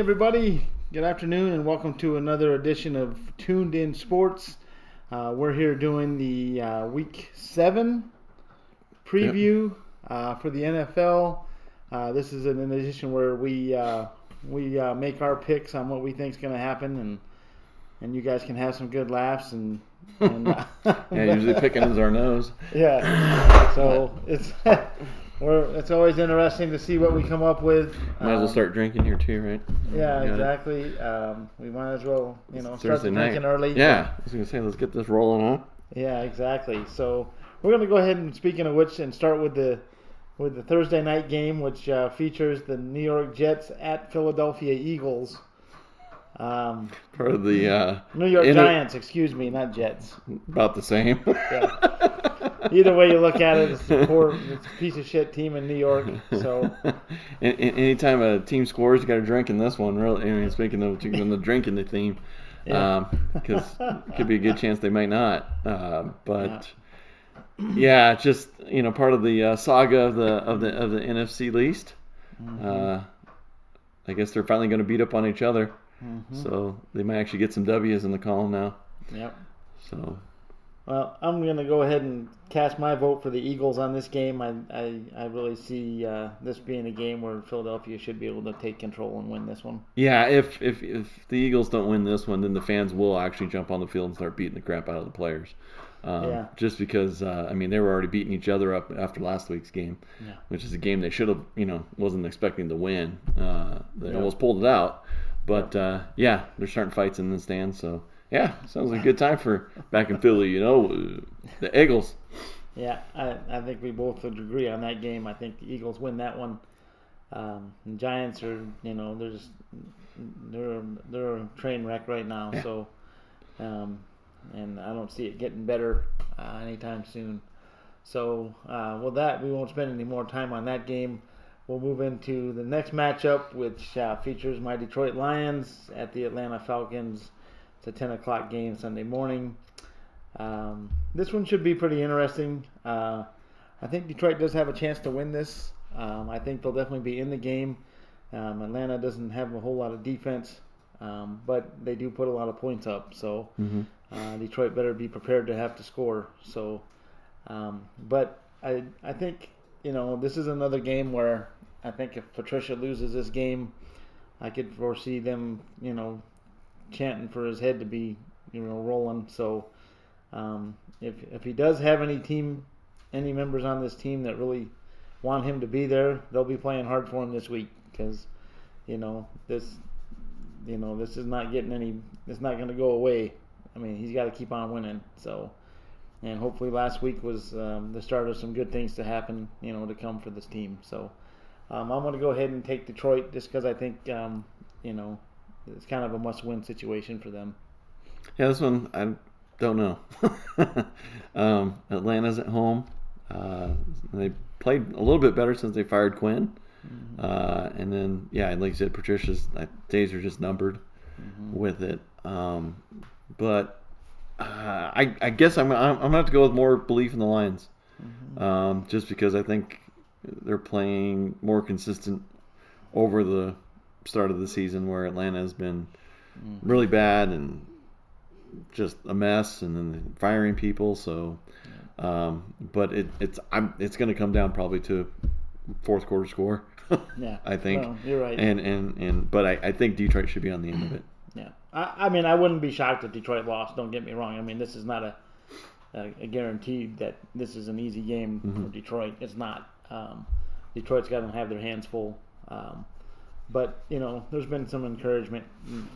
everybody. Good afternoon and welcome to another edition of Tuned In Sports. We're here doing the Week 7 preview for the NFL. This is an edition where we make our picks on what we think is going to happen, and you guys can have some good laughs and usually picking is our nose. Yeah, so it's always interesting to see what we come up with. Might as well start drinking here too, right? Yeah, exactly. We might as well, start drinking early. Yeah, I was going to say, let's get this rolling, huh? Yeah, exactly. So we're going to go ahead and, speaking of which, and start with the Thursday night game, which features the New York Jets at Philadelphia Eagles. Part of the New York Giants, excuse me, not Jets. About the same. Yeah. Either way you look at it, it's a piece of shit team in New York. So, anytime a team scores, you got to drink in this one. Really, I mean, speaking of the drinking the theme, because it could be a good chance they might not. Just part of the saga of the NFC least. I guess they're finally going to beat up on each other. Mm-hmm. So they might actually get some W's in the column now. Yep. So. Well, I'm going to go ahead and cast my vote for the Eagles on this game. I really see this being a game where Philadelphia should be able to take control and win this one. Yeah, if the Eagles don't win this one, then the fans will actually jump on the field and start beating the crap out of the players. Just because, they were already beating each other up after last week's game, which is a game they should have, wasn't expecting to win. They almost pulled it out. But, they're starting fights in the stands, so... Yeah, sounds like a good time for back in Philly, the Eagles. Yeah, I think we both would agree on that game. I think the Eagles win that one. The Giants are, they're a train wreck right now. Yeah. So, and I don't see it getting better anytime soon. So, with that, we won't spend any more time on that game. We'll move into the next matchup, which features my Detroit Lions at the Atlanta Falcons. It's a 10 o'clock game Sunday morning. This one should be pretty interesting. I think Detroit does have a chance to win this. I think they'll definitely be in the game. Atlanta doesn't have a whole lot of defense, but they do put a lot of points up. So Detroit better be prepared to have to score. So, but I think, this is another game where I think if Patricia loses this game, I could foresee them, chanting for his head to be, rolling. So, if he does have any members on this team that really want him to be there, they'll be playing hard for him this week because, this is not getting it's not going to go away. I mean, he's got to keep on winning. So, and hopefully last week was the start of some good things to happen, to come for this team. So, I'm going to go ahead and take Detroit just because I think, it's kind of a must-win situation for them. Yeah, this one, I don't know. Atlanta's at home. They played a little bit better since they fired Quinn. Mm-hmm. And then, like you said, Patricia's days are just numbered with it. But I guess I'm going to have to go with more belief in the Lions. Mm-hmm. Just because I think they're playing more consistent over the start of the season, where Atlanta has been really bad and just a mess, and then firing people. So, but it's going to come down probably to fourth quarter score. Yeah, I think. Well, you're right. But I think Detroit should be on the end of it. Yeah, I mean, I wouldn't be shocked if Detroit lost. Don't get me wrong. I mean, this is not a guarantee that this is an easy game for Detroit. It's not. Detroit's got to have their hands full. But, there's been some encouragement,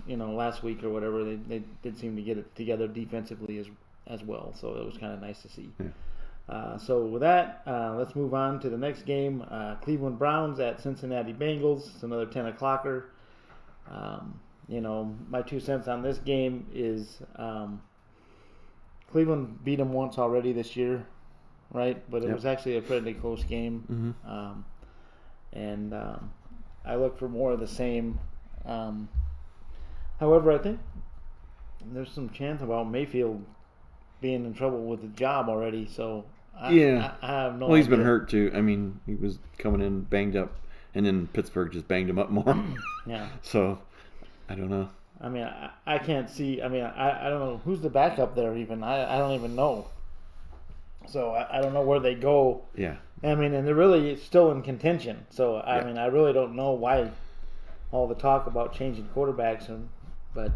last week or whatever. They did seem to get it together defensively as well. So it was kind of nice to see. Yeah. So with that, let's move on to the next game. Cleveland Browns at Cincinnati Bengals. It's another 10 o'clocker. My 2 cents on this game is Cleveland beat them once already this year, right? But it was actually a pretty close game. Mm-hmm. I look for more of the same. However, I think there's some chance about Mayfield being in trouble with the job already. So I have no idea. He's been hurt too. I mean, he was coming in banged up, and then Pittsburgh just banged him up more. Yeah. So I don't know. I mean, I can't see. I mean, I don't know who's the backup there even. I don't even know. So I don't know where they go. Yeah. I mean, and they're really still in contention. So I Yeah. mean, I really don't know why all the talk about changing quarterbacks. But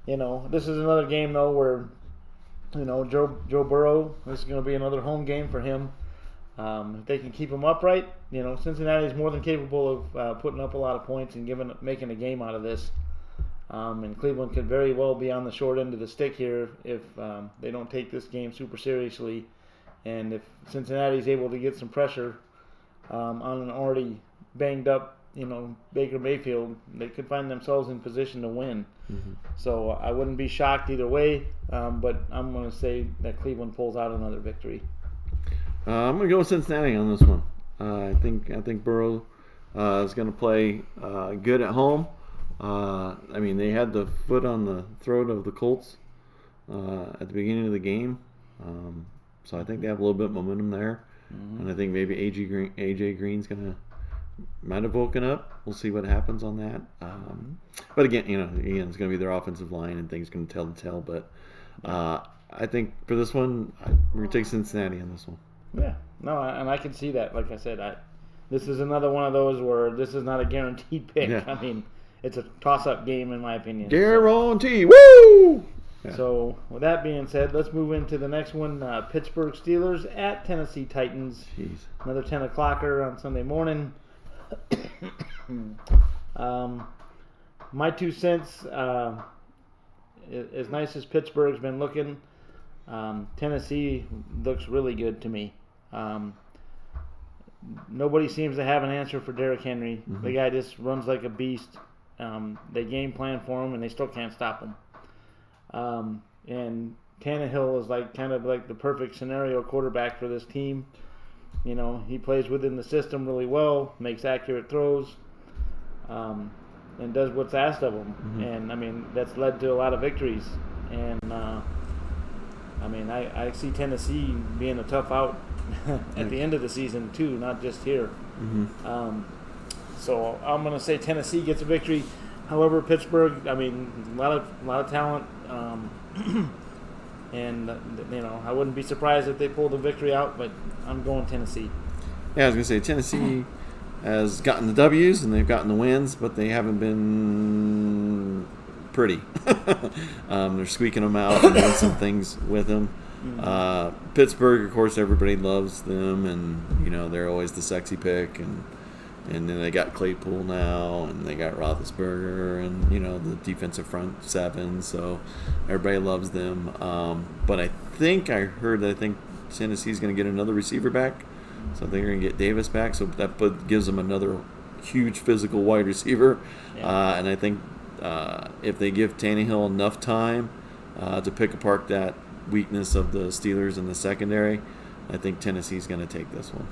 this is another game though where Joe Burrow. This is going to be another home game for him. If they can keep him upright, Cincinnati is more than capable of putting up a lot of points and making a game out of this. And Cleveland could very well be on the short end of the stick here if they don't take this game super seriously. And if Cincinnati is able to get some pressure on an already banged up, Baker Mayfield, they could find themselves in position to win. Mm-hmm. So I wouldn't be shocked either way, but I'm going to say that Cleveland pulls out another victory. I'm going to go with Cincinnati on this one. I think Burrow is going to play good at home. I mean, they had the foot on the throat of the Colts at the beginning of the game. So I think they have a little bit of momentum there. Mm-hmm. And I think maybe AJ Green's might have woken up. We'll see what happens on that. But again, it's going to be their offensive line and things going to tell the tale. But I think for this one, we're going to take Cincinnati on this one. Yeah, no, and I can see that. Like I said, this is another one of those where this is not a guaranteed pick. Yeah. I mean, it's a toss-up game in my opinion. Guarantee, woo! Yeah. So with that being said, let's move into the next one. Pittsburgh Steelers at Tennessee Titans. Jeez. Another 10 o'clocker on Sunday morning. My 2 cents, as nice as Pittsburgh's been looking, Tennessee looks really good to me. Nobody seems to have an answer for Derrick Henry. Mm-hmm. The guy just runs like a beast. They game plan for him, and they still can't stop him. And Tannehill is kind of like the perfect scenario quarterback for this team. He plays within the system really well, makes accurate throws, and does what's asked of him. Mm-hmm. And, I mean, that's led to a lot of victories. And, I see Tennessee being a tough out at the end of the season, too, not just here. Mm-hmm. So I'm going to say Tennessee gets a victory. However, Pittsburgh, a lot of talent. And, I wouldn't be surprised if they pulled the victory out, but I'm going Tennessee. Yeah, I was going to say Tennessee has gotten the W's and they've gotten the wins, but they haven't been pretty. They're squeaking them out and doing some things with them. Mm-hmm. Pittsburgh, of course, everybody loves them, and, they're always the sexy pick, and then they got Claypool now, and they got Roethlisberger, and, the defensive front seven, so everybody loves them. But I think Tennessee's going to get another receiver back, so they're going to get Davis back, so that gives them another huge physical wide receiver. Yeah. And I think if they give Tannehill enough time to pick apart that weakness of the Steelers in the secondary, I think Tennessee's going to take this one.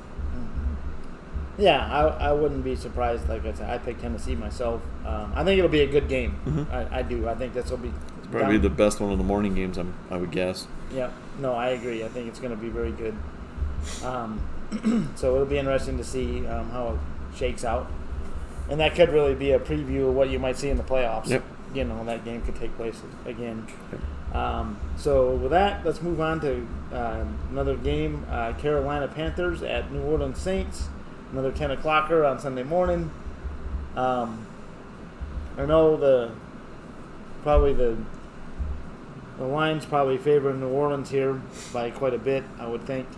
Yeah, I wouldn't be surprised. Like I said, I picked Tennessee myself. I think it'll be a good game. Mm-hmm. I do. I think this will be probably the best one of the morning games, I would guess. Yeah. No, I agree. I think it's going to be very good. So it'll be interesting to see how it shakes out. And that could really be a preview of what you might see in the playoffs. Yep. That game could take place again. Yep. So with that, let's move on to another game. Carolina Panthers at New Orleans Saints. Another 10 o'clocker on Sunday morning. I know the line's probably favoring New Orleans here by quite a bit, I would think.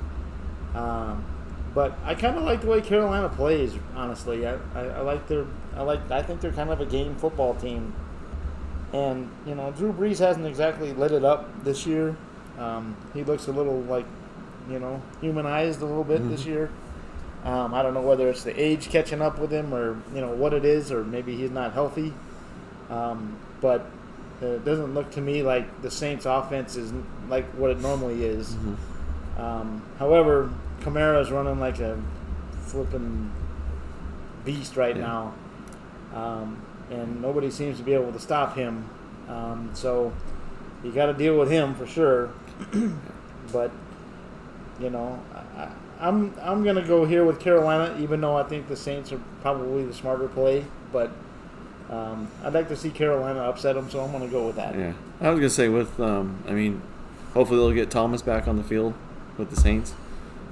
But I kind of like the way Carolina plays. Honestly, I think they're kind of a game football team. And Drew Brees hasn't exactly lit it up this year. He looks a little humanized a little bit this year. I don't know whether it's the age catching up with him or what it is, or maybe he's not healthy. But it doesn't look to me like the Saints' offense is like what it normally is. Mm-hmm. However, Kamara's running like a flipping beast right now, and nobody seems to be able to stop him. So you got to deal with him for sure. But I'm going to go here with Carolina, even though I think the Saints are probably the smarter play. But I'd like to see Carolina upset them, so I'm going to go with that. Yeah. I was going to say hopefully they'll get Thomas back on the field with the Saints.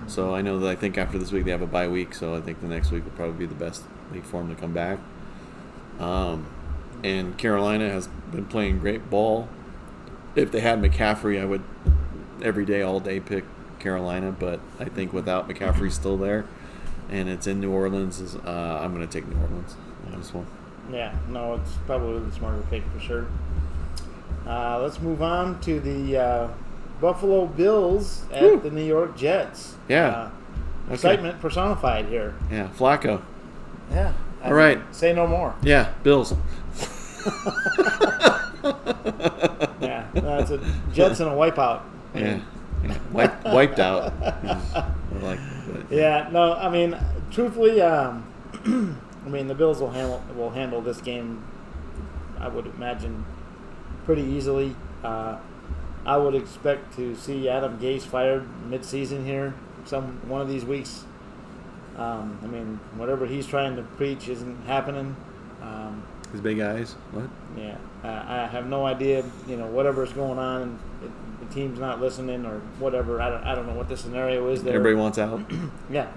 So I know that I think after this week they have a bye week, so I think the next week will probably be the best week for them to come back. And Carolina has been playing great ball. If they had McCaffrey, I would every day, all day pick Carolina, but I think without McCaffrey still there, and it's in New Orleans, I'm going to take New Orleans on this one. Yeah, no, it's probably the smarter pick for sure. Let's move on to the Buffalo Bills at the New York Jets. Yeah. Excitement personified here. Yeah, Flacco. Yeah. All right. Say no more. Yeah, Bills. Yeah, it's a Jets and a wipeout. Yeah. Wiped out. Yeah, no, I mean, truthfully, the Bills will handle this game, I would imagine, pretty easily. I would expect to see Adam Gase fired mid-season here, one of these weeks. Whatever he's trying to preach isn't happening. His big eyes. What? Yeah, I have no idea. Whatever's going on, and the team's not listening or whatever. I don't know what the scenario is there. Everybody wants out. Yeah,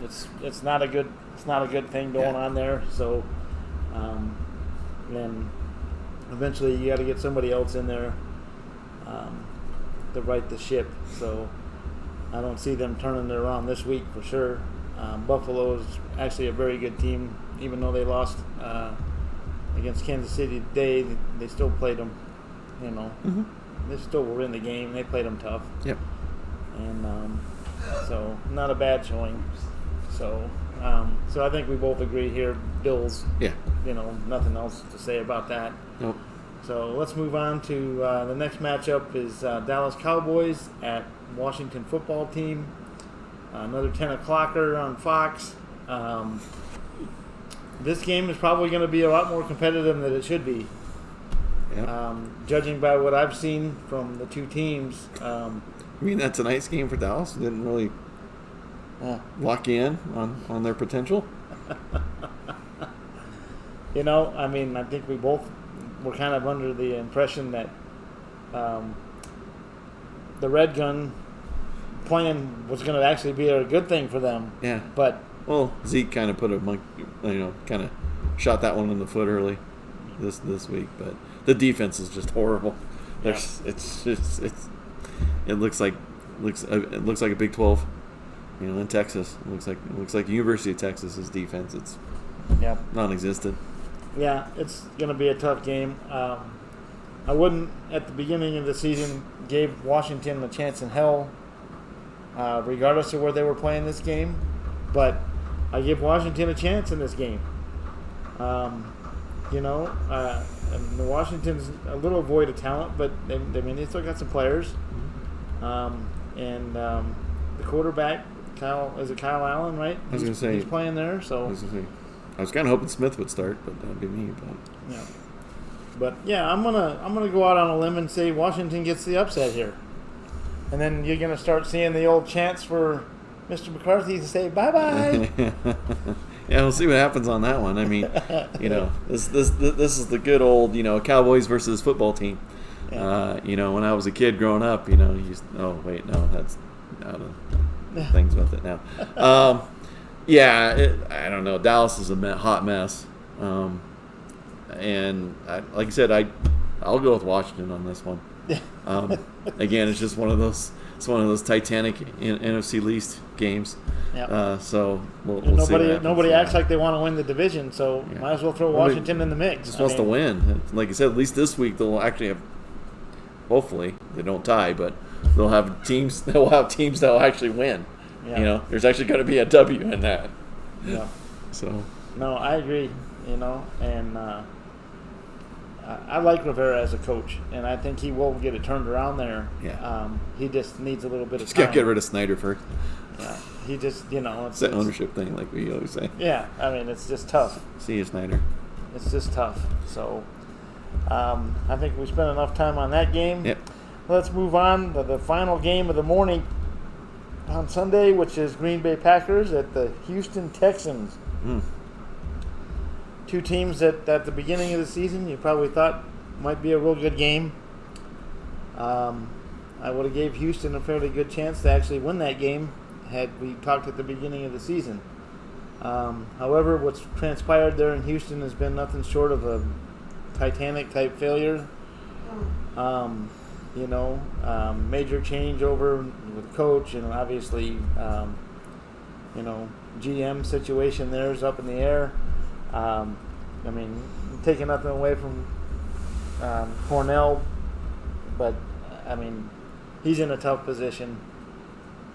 it's not a good thing going on there. So, then eventually you got to get somebody else in there to right the ship. So I don't see them turning it around this week for sure. Buffalo is actually a very good team, even though they lost against Kansas City today. They still played them. They still were in the game. They played them tough. Yep. And so not a bad showing. So I think we both agree here. Bills. Yeah. Nothing else to say about that. Nope. So let's move on to the next matchup is Dallas Cowboys at Washington Football Team. Another 10 o'clocker on Fox. This game is probably going to be a lot more competitive than it should be. Yep. Judging by what I've seen from the two teams. That's a nice game for Dallas. Didn't really lock you in on their potential. I think we both were kind of under the impression that the Red Gun plan was going to actually be a good thing for them. Yeah. But Zeke kind of put kind of shot that one in the foot early this week, but the defense is just horrible. Yeah. It looks like a Big 12, in Texas. It looks like University of Texas's defense. It's non-existent. Yeah, it's going to be a tough game. I wouldn't, at the beginning of the season, gave Washington a chance in hell, regardless of where they were playing this game. But I give Washington a chance in this game. Washington's a little void of talent, but they still got some players. The quarterback, Kyle Allen, right? I was going to say he's playing there. So I was kind of hoping Smith would start, but that'd be me. But I'm gonna go out on a limb and say Washington gets the upset here, and then you're gonna start seeing the old chants for Mr. McCarthy to say bye bye. Yeah, we'll see what happens on that one. This is the good old Cowboys versus football team. Yeah. When I was a kid growing up, that's out of things with it now. I don't know. Dallas is a hot mess, and like I said, I'll go with Washington on this one. Again, it's just one of those. It's one of those Titanic NFC least games. Yep. So we'll see what happens. Nobody acts like they want to win the division, so might as well throw Washington in the mix. Just wants to win. Like I said, at least this week they'll actually have. Hopefully they don't tie, but they'll have teams. They'll have teams that will actually win. Yeah. There's actually going to be a W in that. Yeah. So. No, I agree. And I like Rivera as a coach, and I think he will get it turned around there. Yeah. He just needs a little bit of time. Just got to get rid of Snyder first. Yeah. He just, it's that ownership thing, like we always say. Yeah. It's just tough. See you, Snyder. It's just tough. So, I think we spent enough time on that game. Yep. Let's move on to the final game of the morning on Sunday, which is Green Bay Packers at the Houston Texans. two teams that at the beginning of the season you probably thought might be a real good game. I would have gave Houston a fairly good chance to actually win that game had we talked at the beginning of the season. However, what's transpired there in Houston has been nothing short of a Titanic-type failure. Major changeover with coach, and obviously, GM situation there is up in the air. Taking nothing away from Cornell, but he's in a tough position,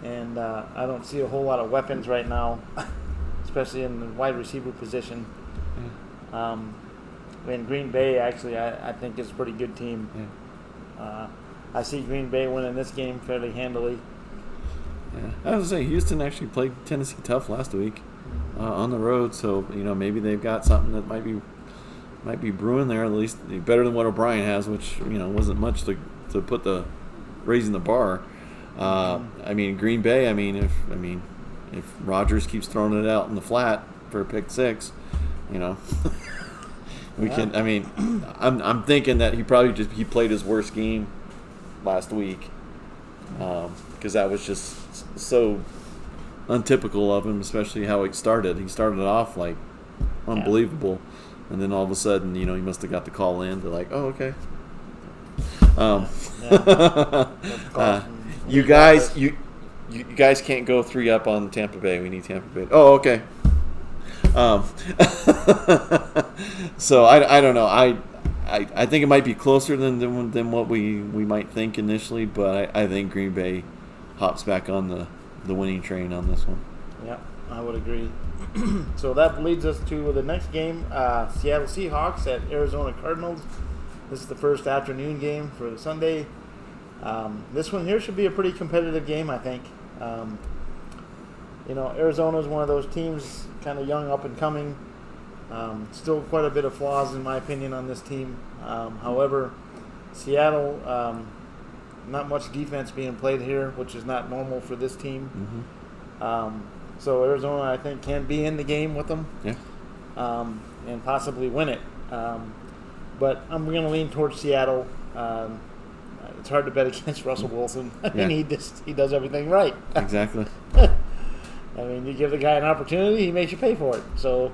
and I don't see a whole lot of weapons right now, especially in the wide receiver position. And Green Bay, actually, I think is a pretty good team. Yeah. I see Green Bay winning this game fairly handily. Yeah, I was going to say Houston actually played Tennessee tough last week on the road, so maybe they've got something that might be brewing there. At least better than what O'Brien has, which wasn't much to put the raising the bar. Green Bay. If Rodgers keeps throwing it out in the flat for a pick six, we can. I'm thinking that he played his worst game last week because that was just so untypical of him, especially how he started. He started off like unbelievable, and then all of a sudden, he must have got the call in. They're like, "Oh, okay." You guys can't go 3-up on Tampa Bay. We need Tampa Bay. Oh, okay. So I don't know. I think it might be closer than what we might think initially, but I think Green Bay hops back on the winning train on this one. Yeah, I would agree. So that leads us to the next game, Seattle Seahawks at Arizona Cardinals. This is the first afternoon game for Sunday. This one here should be a pretty competitive game, I think. Arizona is one of those teams, kind of young, up and coming. Still quite a bit of flaws, in my opinion, on this team. However, Seattle, not much defense being played here, which is not normal for this team. Mm-hmm. So Arizona, I think, can be in the game with them, and possibly win it. But I'm going to lean towards Seattle. It's hard to bet against Russell Wilson. He does everything right. Exactly. You give the guy an opportunity, he makes you pay for it. So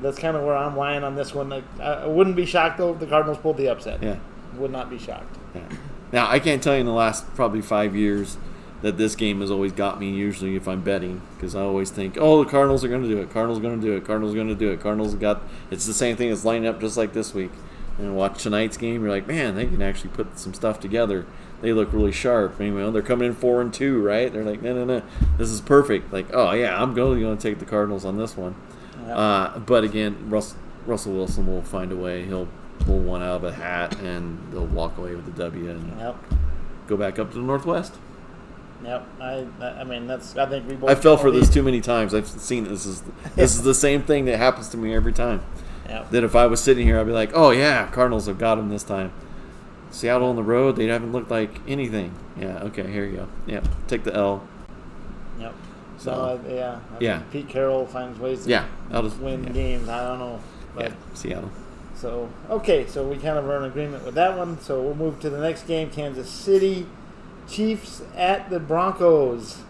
that's kind of where I'm lying on this one. I wouldn't be shocked, though, if the Cardinals pulled the upset. Yeah. Would not be shocked. Yeah. Now, I can't tell you in the last probably 5 years that this game has always got me, usually, if I'm betting, because I always think, the Cardinals are going to do it. Cardinals are going to do it. Cardinals are going to do it. Cardinals got – it's the same thing as lining up just like this week. And watch tonight's game, you're like, man, they can actually put some stuff together. They look really sharp. Anyway, they're coming in 4-2, right? They're like, no, this is perfect. Like, oh yeah, I'm going to take the Cardinals on this one. Yep. But again, Russell Wilson will find a way. He'll pull one out of a hat, and they'll walk away with the W and go back up to the Northwest. Yep. I think we both. I fell for this too many times. I've seen this is the same thing that happens to me every time. Yep. That if I was sitting here, I'd be like, oh yeah, Cardinals have got him this time. Seattle on the road, they haven't looked like anything. Yeah, okay, here you go. Yep, take the L. Yep. So, I think Pete Carroll finds ways to win games. I don't know. But, Seattle. So, so we kind of are in agreement with that one. So we'll move to the next game, Kansas City Chiefs at the Broncos.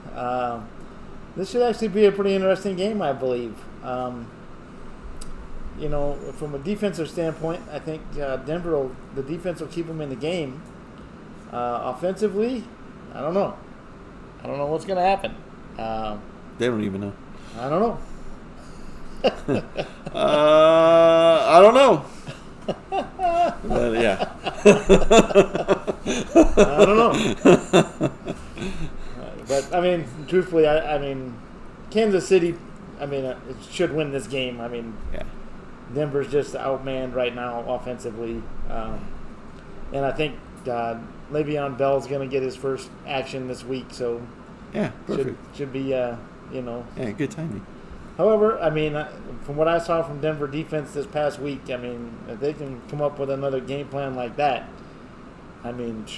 This should actually be a pretty interesting game, I believe. From a defensive standpoint, I think the defense will keep them in the game. Offensively, I don't know. I don't know what's going to happen. They don't even know. I don't know. I don't know. But, yeah. I don't know. But, truthfully, Kansas City, it should win this game. Denver's just outmanned right now offensively. And I think Le'Veon Bell's going to get his first action this week, so perfect. Should be, good timing. However, from what I saw from Denver defense this past week, if they can come up with another game plan like that, I think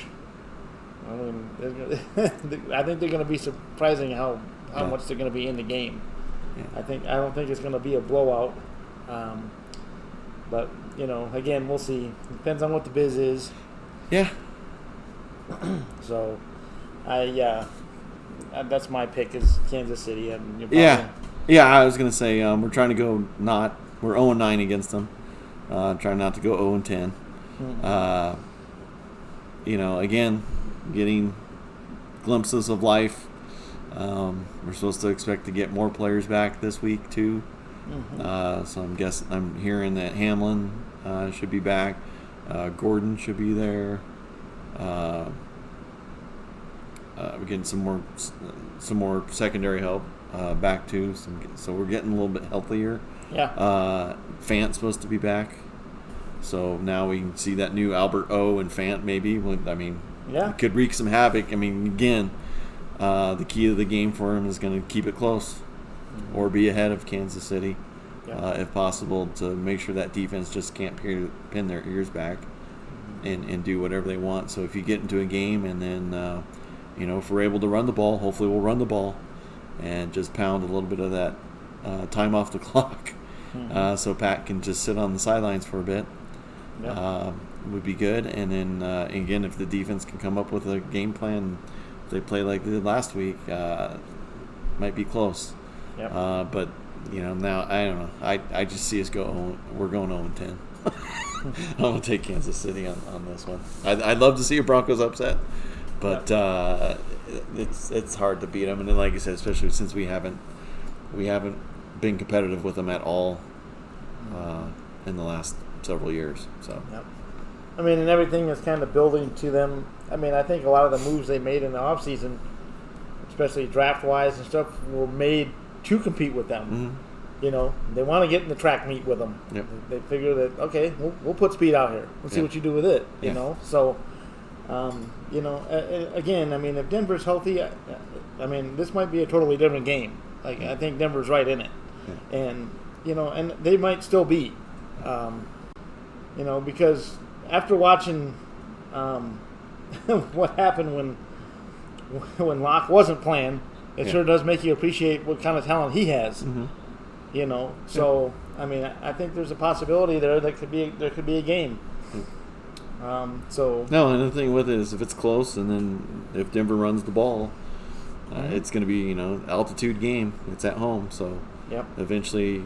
they're going to be surprising how much they're going to be in the game. Yeah. I don't think it's going to be a blowout. But again, we'll see. Depends on what the biz is. Yeah. So, that's my pick is Kansas City. Yeah. I was gonna say we're trying to go we're 0-9 against them. Trying not to go 0-10. Again, getting glimpses of life. We're supposed to expect to get more players back this week too. So I'm hearing that Hamlin should be back. Gordon should be there. We're getting some more secondary help back too. So we're getting a little bit healthier. Yeah. Fant's supposed to be back. So now we can see that new Albert O and Fant maybe. Yeah. Could wreak some havoc. Again, the key to the game for him is going to keep it close or be ahead of Kansas City if possible, to make sure that defense just can't pin their ears back and do whatever they want. So if you get into a game and then, if we're able to run the ball, hopefully we'll run the ball and just pound a little bit of that time off the clock so Pat can just sit on the sidelines for a bit. Would be good. And then, again, if the defense can come up with a game plan, if they play like they did last week, might be close. But, now, I don't know. I just see us we're going 0-10. I'm going to take Kansas City on this one. I'd love to see a Broncos upset, but it's hard to beat them. And then, like I said, especially since we haven't been competitive with them at all in the last several years. So. And everything is kind of building to them. I think a lot of the moves they made in the offseason, especially draft-wise and stuff, were made to compete with them. They want to get in the track meet with them. They figure that, okay, we'll put speed out here. Let's see what you do with it, So, again, if Denver's healthy, this might be a totally different game. I think Denver's right in it. And, and they might still be. Because after watching what happened when Locke wasn't playing, it sure does make you appreciate what kind of talent he has. So I think there's a possibility there that there could be a game. And the thing with it is if it's close, and then if Denver runs the ball, it's going to be altitude game. It's at home, so eventually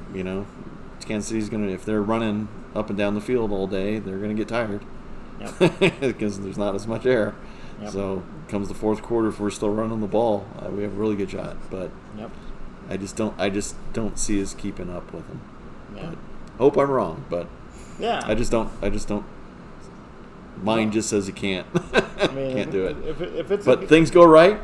Kansas City's going to, if they're running up and down the field all day, they're going to get tired because there's not as much air. So comes the fourth quarter, if we're still running the ball, we have a really good shot. But I just don't see us keeping up with them. But hope I'm wrong, but I just don't. Mine just says you can't. Can't do it. Things go right.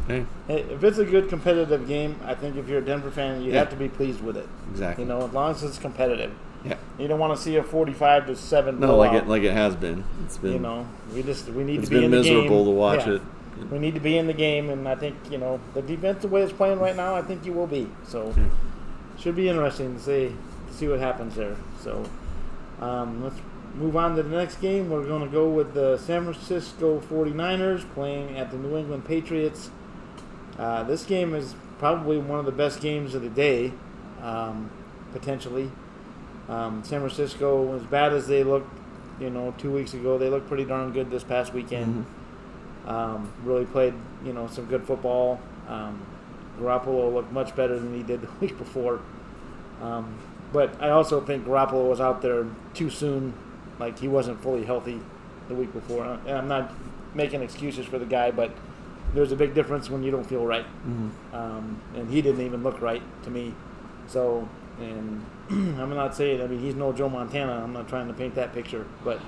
Hey, if it's a good competitive game, I think if you're a Denver fan, you have to be pleased with it. Exactly. As long as it's competitive. Yeah. You don't want to see a 45-7. No, like it has been. It's been. We need to be in the game. It's been miserable to watch it. We need to be in the game, and I think the defense, the way it's playing right now, I think you will be. So, should be interesting to see what happens there. So, let's move on to the next game. We're going to go with the San Francisco 49ers playing at the New England Patriots. This game is probably one of the best games of the day, potentially. San Francisco, as bad as they looked, 2 weeks ago, they looked pretty darn good this past weekend. Really played, some good football. Garoppolo looked much better than he did the week before. But I also think Garoppolo was out there too soon. He wasn't fully healthy the week before. And I'm not making excuses for the guy, but there's a big difference when you don't feel right. And he didn't even look right to me. So, and I'm not saying, he's no Joe Montana. I'm not trying to paint that picture. But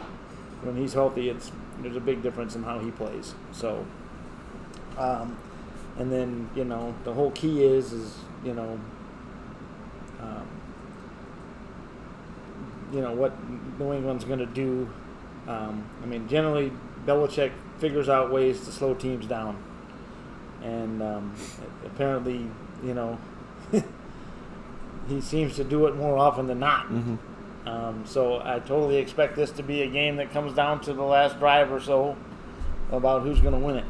when he's healthy, there's a big difference in how he plays. So, and then, the whole key is what New England's going to do. Generally, Belichick figures out ways to slow teams down. And apparently, he seems to do it more often than not. So I totally expect this to be a game that comes down to the last drive or so about who's going to win it.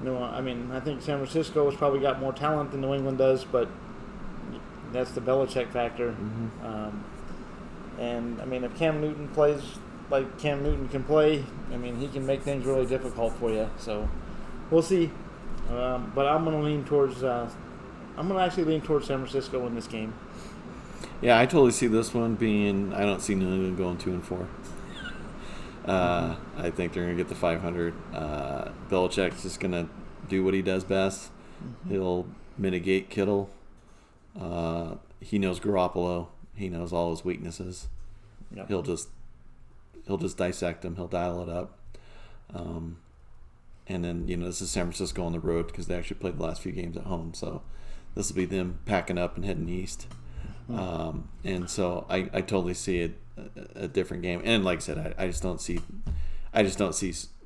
I think San Francisco has probably got more talent than New England does, but that's the Belichick factor. And I mean, if Cam Newton plays like Cam Newton can play, I mean, he can make things really difficult for you. So we'll see. But I'm going to lean towards. I'm going to actually lean towards San Francisco in this game. Yeah, I totally see this one being. I don't see New England going 2-4. I think they're going to get the 500. Belichick's just going to do what he does best. He'll mitigate Kittle. He knows Garoppolo. He knows all his weaknesses. Yep. He'll just dissect him. He'll dial it up. And then, this is San Francisco on the road because they actually played the last few games at home. So this will be them packing up and heading east. And so I totally see it a different game. And like I said, I just don't see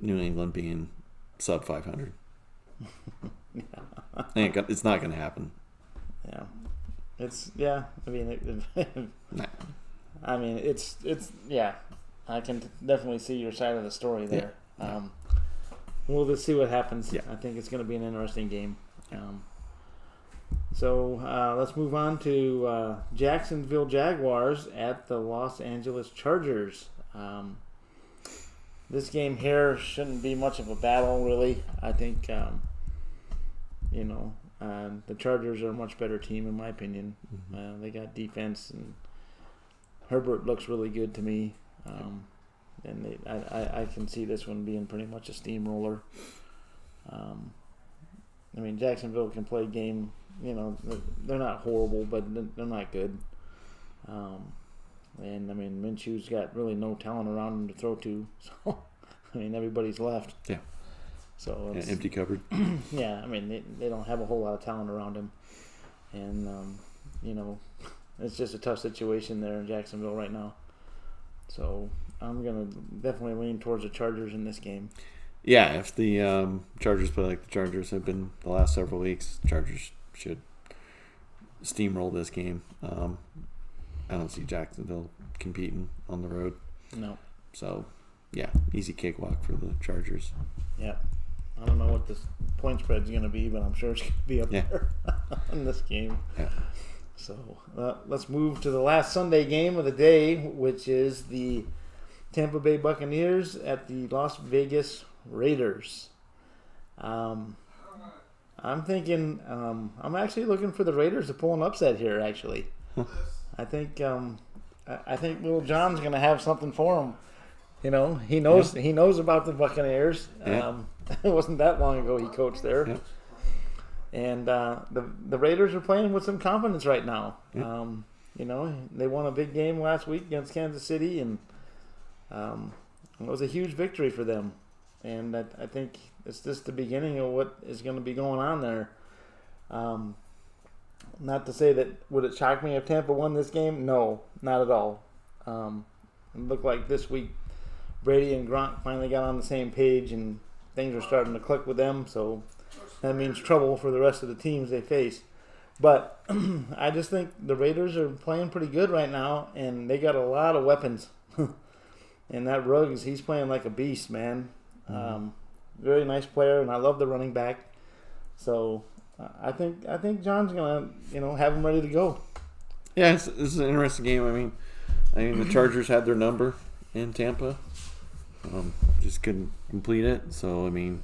New England being sub 500. It's not going to happen. Yeah. I mean, I mean, it's yeah. I can definitely see your side of the story there. Yeah. We'll just see what happens. Yeah. I think it's going to be an interesting game. So let's move on to Jacksonville Jaguars at the Los Angeles Chargers. This game here shouldn't be much of a battle, really. I think, the Chargers are a much better team, in my opinion. They got defense, and Herbert looks really good to me. And I can see this one being pretty much a steamroller. I mean, Jacksonville can play game. They're not horrible, but they're not good. And I mean, Minshew's got really no talent around him to throw to. So, I mean, everybody's left. Yeah. So it's, empty cupboard. Yeah, I mean, they don't have a whole lot of talent around him, and it's just a tough situation there in Jacksonville right now. So I'm gonna definitely lean towards the Chargers in this game. Yeah, if the Chargers play like the Chargers have been the last several weeks, Chargers should steamroll this game. I don't see Jacksonville competing on the road. No. So, yeah, easy cakewalk for the Chargers. Yeah. I don't know what this point spread is going to be, but I'm sure it's going to be up there in this game. Yeah. So let's move to the last Sunday game of the day, which is the Tampa Bay Buccaneers at the Las Vegas Raiders. I'm thinking I'm actually looking for the Raiders to pull an upset here. Actually, I think little John's going to have something for him. He knows about the Buccaneers. Yeah. It wasn't that long ago he coached there. Yeah. And the Raiders are playing with some confidence right now. Yeah. They won a big game last week against Kansas City, and it was a huge victory for them. And I think it's just the beginning of what is going to be going on there. Not to say that would it shock me if Tampa won this game? No, not at all. It looked like this week Brady and Gronk finally got on the same page, and things are starting to click with them. So that means trouble for the rest of the teams they face. But I just think the Raiders are playing pretty good right now, and they got a lot of weapons. And that Ruggs, he's playing like a beast, man. Very nice player, and I love the running back. So I think John's gonna have him ready to go. Yeah, this is an interesting game. I mean the Chargers had their number in Tampa, just couldn't complete it. So I mean.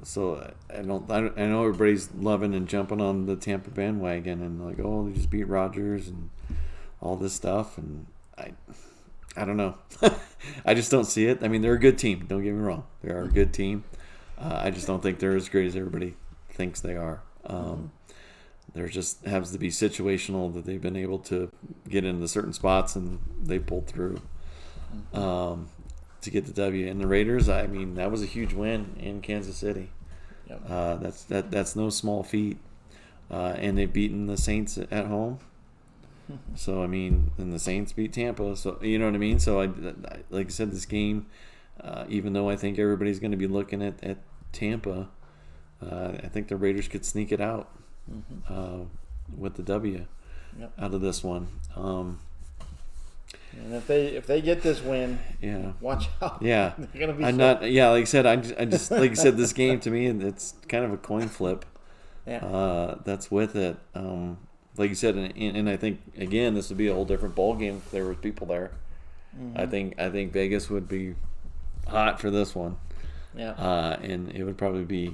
So I know everybody's loving and jumping on the Tampa bandwagon and like, oh, they just beat Rodgers and all this stuff, and I don't know. I just don't see it. I mean, they're a good team. Don't get me wrong. They are a good team. I just don't think they're as great as everybody thinks they are. There just happens to be situational that they've been able to get into certain spots and they pulled through. To get the W. And the Raiders, I mean, that was a huge win in Kansas City. Yep. That's no small feat. And they've beaten the Saints at home. So, I mean, and the Saints beat Tampa. So, you know what I mean? So, like I said, this game, even though I think everybody's going to be looking at Tampa, I think the Raiders could sneak it out with the W out of this one. And if they get this win, watch out. Yeah, they're gonna be. Like I said, I just like I said, this game to me, it's kind of a coin flip. Yeah. That's with it. like you said, and I think again this would be a whole different ball game if there was people there. Mm-hmm. I think Vegas would be hot for this one. Yeah. And it would probably be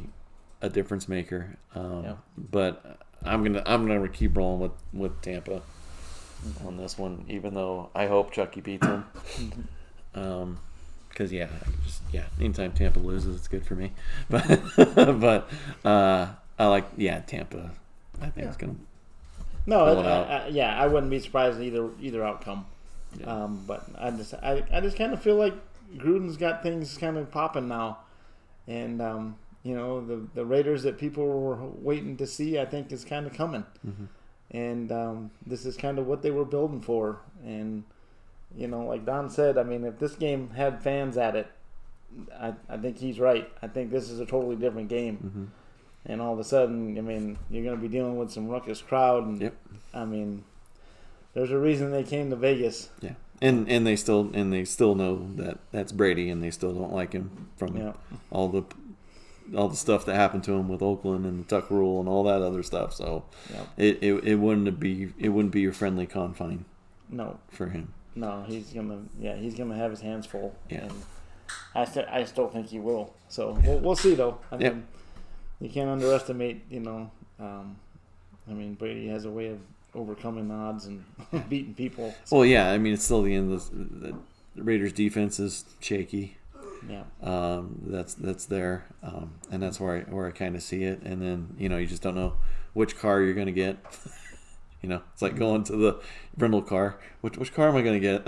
a difference maker. But I'm gonna keep rolling with Tampa on this one, even though I hope Chucky beats them. Because anytime Tampa loses, it's good for me. But I like Tampa. I think it's gonna. No, I wouldn't be surprised either outcome. Yeah. But I just kind of feel like Gruden's got things kind of popping now, and the Raiders that people were waiting to see, I think, is kind of coming, and this is kind of what they were building for. And like Don said, I mean, if this game had fans at it, I think he's right. I think this is a totally different game, and all of a sudden, I mean, you're going to be dealing with some ruckus crowd, and I mean, there's a reason they came to Vegas. Yeah. And they still know that that's Brady, and they still don't like him from all the stuff that happened to him with Oakland and the Tuck Rule and all that other stuff. So it wouldn't be your friendly confine. No, for him. No, he's gonna have his hands full. Yeah, and I still think he will. So we'll see though. I mean, you can't underestimate. I mean, Brady has a way of overcoming odds and beating people. So. Well, yeah, I mean, it's still the end of the Raiders' defense is shaky. Yeah. That's there, and that's where I kind of see it. And then you just don't know which car you're going to get. It's like going to the rental car. Which car am I going to get?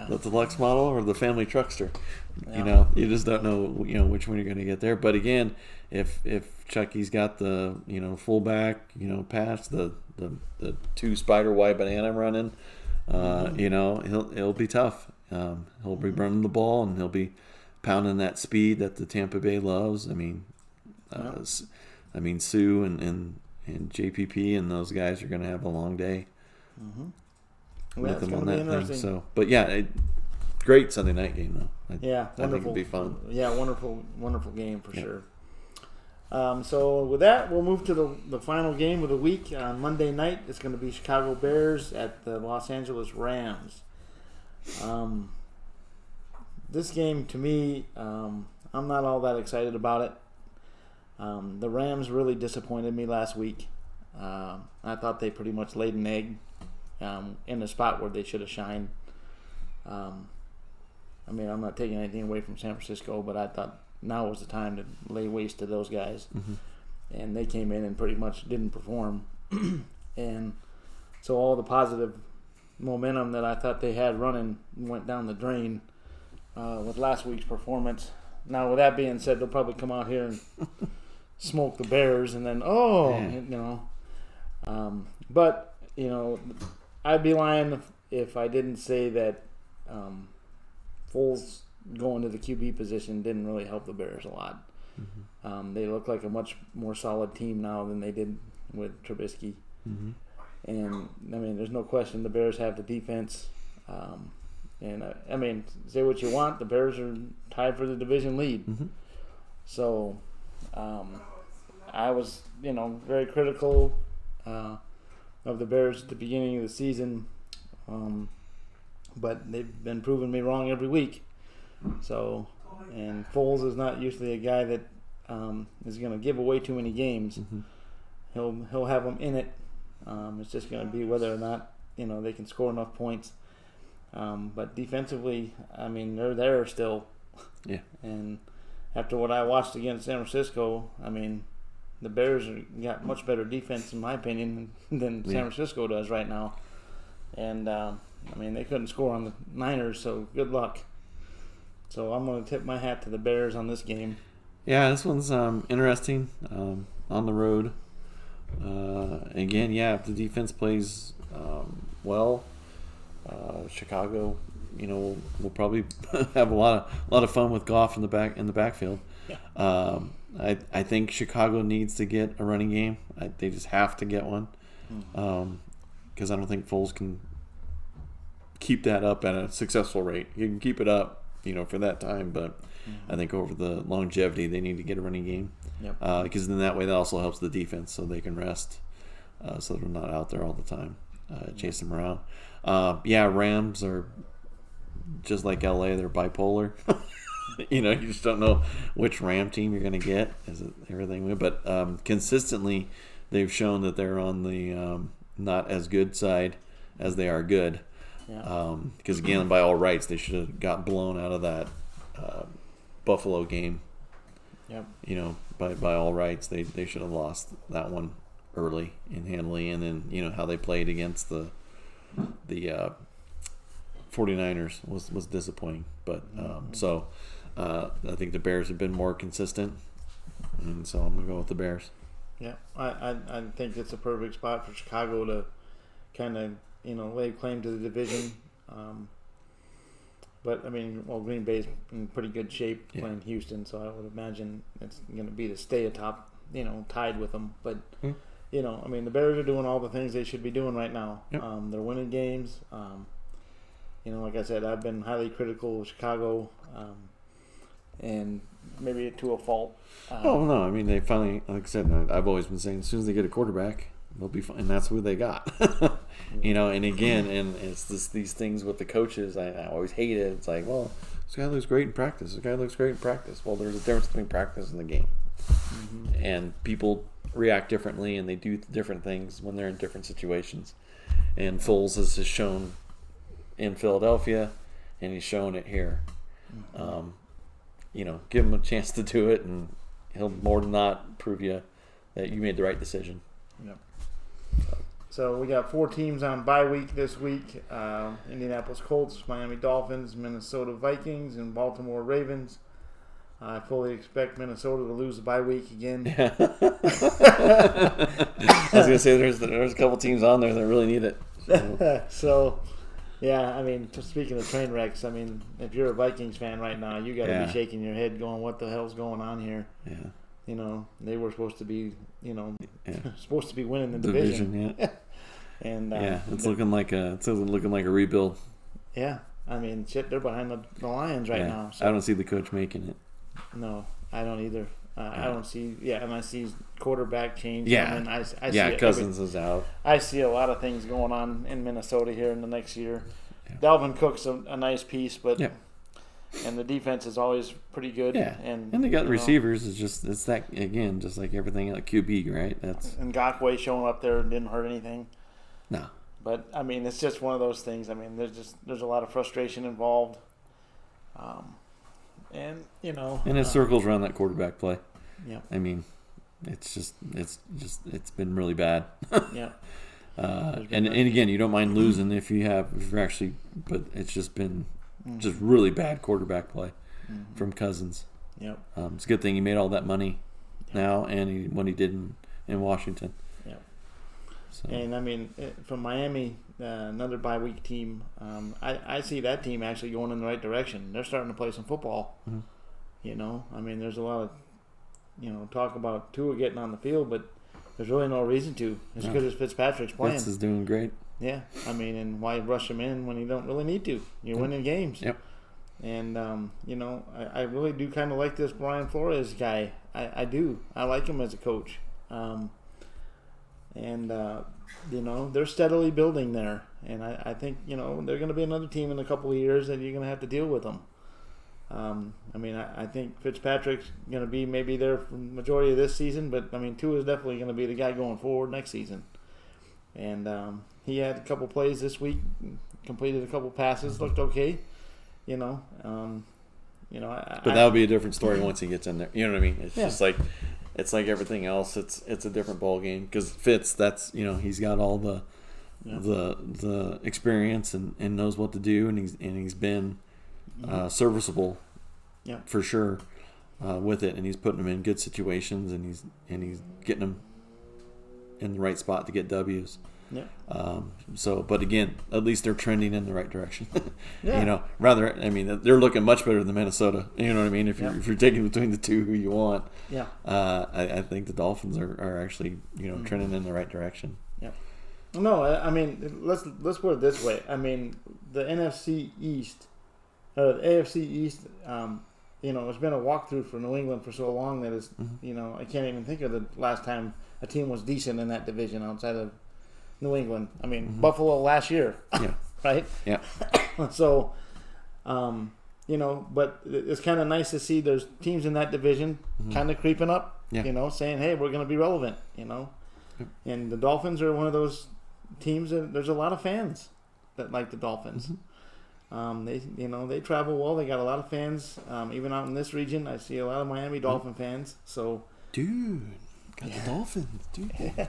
The deluxe model or the family truckster? Yeah. You just don't know which one you're going to get there. But again, if Chucky's got the fullback pass, the two spider wide banana running, he'll be tough. He'll be running the ball, and he'll be pounding that speed that the Tampa Bay loves. I mean, Sue and JPP and those guys are going to have a long day with them on that thing. So, but great Sunday night game though. I think it'll be fun. Yeah, wonderful game for sure. So with that, we'll move to the final game of the week on Monday night. It's going to be Chicago Bears at the Los Angeles Rams. This game, to me, I'm not all that excited about it. The Rams really disappointed me last week. I thought they pretty much laid an egg in a spot where they should have shined. I mean, I'm not taking anything away from San Francisco, but I thought now was the time to lay waste to those guys. And they came in and pretty much didn't perform. And so all the positive momentum that I thought they had running went down the drain with last week's performance. Now, with that being said, they'll probably come out here and smoke the Bears, and then but I'd be lying if I didn't say that Foles going to the QB position didn't really help the Bears a lot. They look like a much more solid team now than they did with Trubisky. And I mean, there's no question the Bears have the defense. And I mean, say what you want, the Bears are tied for the division lead. So I was, very critical of the Bears at the beginning of the season, but they've been proving me wrong every week. So, and Foles is not usually a guy that is going to give away too many games. He'll have them in it. It's just going to be whether or not they can score enough points. But defensively, I mean, they're there still. Yeah. And after what I watched against San Francisco, I mean, the Bears got much better defense, in my opinion, than San Francisco does right now. And, I mean, they couldn't score on the Niners, so good luck. So I'm going to tip my hat to the Bears on this game. Yeah, this one's interesting on the road. Again, if the defense plays well, Chicago, will probably have a lot of fun with Goff in the backfield. Yeah. I think Chicago needs to get a running game. They just have to get one because I don't think Foles can keep that up at a successful rate. He can keep it up, for that time, but I think over the longevity they need to get a running game. Yep. Because then that way that also helps the defense so they can rest so they're not out there all the time chasing them around. Rams are just like LA. They're bipolar. You just don't know which Ram team you're going to get. Is it everything? But consistently, they've shown that they're on the not as good side as they are good. Yeah. Because again, by all rights, they should have got blown out of that Buffalo game. Yep. By all rights, they should have lost that one early and handily, and then how they played against the 49ers was disappointing. But I think the Bears have been more consistent, and so I'm gonna go with the Bears. Yeah, I think it's a perfect spot for Chicago to kind of lay claim to the division. But Green Bay's in pretty good shape playing Houston, so I would imagine it's going to be to stay atop, tied with them. But the Bears are doing all the things they should be doing right now. Yep. They're winning games. Like I said, I've been highly critical of Chicago, and maybe to a fault. No, they finally, like I said, I've always been saying, as soon as they get a quarterback, they'll be fine, and that's who they got. And again, and it's these things with the coaches. I always hate it. It's like, well, this guy looks great in practice. This guy looks great in practice. Well, there's a difference between practice and the game, and people react differently, and they do different things when they're in different situations. And Foles has shown in Philadelphia, and he's shown it here. Give him a chance to do it, and he'll more than not prove you that you made the right decision. Yep. So we got 4 teams on bye week this week: Indianapolis Colts, Miami Dolphins, Minnesota Vikings, and Baltimore Ravens. I fully expect Minnesota to lose the bye week again. I was gonna say there's a couple teams on there that really need it. So just speaking of train wrecks, if you're a Vikings fan right now, you got to be shaking your head, going, "What the hell's going on here?" Yeah. They were supposed to be, supposed to be winning the division. Yeah. And it's looking like a rebuild. Yeah, they're behind the Lions right now. So. I don't see the coach making it. No, I don't either. I don't see. Yeah, and I see quarterback change. Yeah, I see Cousins is out. I see a lot of things going on in Minnesota here in the next year. Yeah. Dalvin Cook's a nice piece, but and the defense is always pretty good. Yeah, and they got receivers. It's that again, just like everything like QB, right? And Ngakoue showing up there didn't hurt anything. No, but it's just one of those things. There's a lot of frustration involved. And it circles around that quarterback play. Yeah. It's been really bad. Yeah. And again, you don't mind losing if you're actually, but it's just been just really bad quarterback play from Cousins. Yep. It's a good thing he made all that money now, and when he did in Washington. Yeah. So. And from Miami, another bye week team, I see that team actually going in the right direction. They're starting to play some football. Mm-hmm. There's a lot of talk about Tua getting on the field, but there's really no reason to. As good as Fitzpatrick's playing. Fitz is doing great. Yeah, and why rush him in when you don't really need to? You're winning games. Yep. And I really do kind of like this Brian Flores guy. I do. I like him as a coach. They're steadily building there, and I think they're going to be another team in a couple of years that you're going to have to deal with them. I think Fitzpatrick's going to be maybe there for the majority of this season, but Tua is definitely going to be the guy going forward next season. And he had a couple plays this week, completed a couple passes, looked okay. But that'll be a different story once he gets in there. You know what I mean? It's just like. It's like everything else. It's a different ball game because Fitz. That's he's got all the experience and knows what to do, and he's been serviceable, for sure, with it, and he's putting them in good situations, and he's getting them in the right spot to get W's. Yeah. But again, at least they're trending in the right direction. Yeah. They're looking much better than Minnesota. You know what I mean? If you're taking between the two who you want. Yeah. I think the Dolphins are actually trending in the right direction. Yeah. No, let's put it this way. The NFC East, the AFC East. it's been a walkthrough for New England for so long that it's, I can't even think of the last time a team was decent in that division outside of New England. I mean, Buffalo last year, right? Yeah. So, but it's kind of nice to see there's teams in that division kind of creeping up, saying, hey, we're going to be relevant, And the Dolphins are one of those teams that there's a lot of fans that like the Dolphins. They travel well. They got a lot of fans. Even out in this region, I see a lot of Miami Dolphin fans. So, dude, got the Dolphins, dude. Yeah.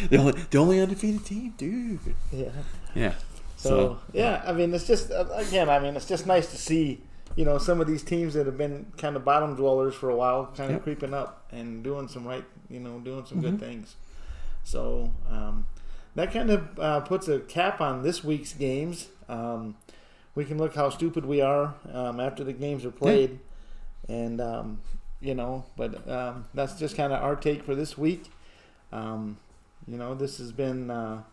the only undefeated team, dude. Yeah. So I mean, it's just it's just nice to see some of these teams that have been kind of bottom dwellers for a while, kind of creeping up and doing some good things. So that kind of puts a cap on this week's games. We can look how stupid we are after the games are played, and but that's just kind of our take for this week. This has been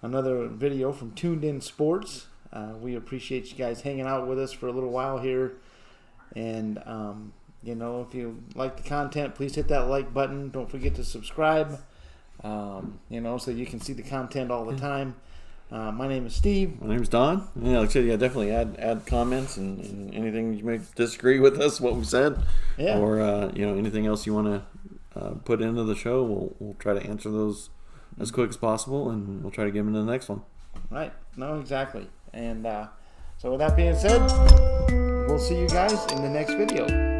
another video from DENT Sports. We appreciate you guys hanging out with us for a little while here. And, if you like the content, please hit that like button. Don't forget to subscribe, so you can see the content all the time. My name is Steve. My name is Don. Yeah, like I said, definitely add comments and anything you may disagree with us, what we said. Yeah. Or, anything else you want to put into the show. We'll try to answer those as quick as possible, and we'll try to get them into the next one. Right. No, exactly. And so with that being said, we'll see you guys in the next video.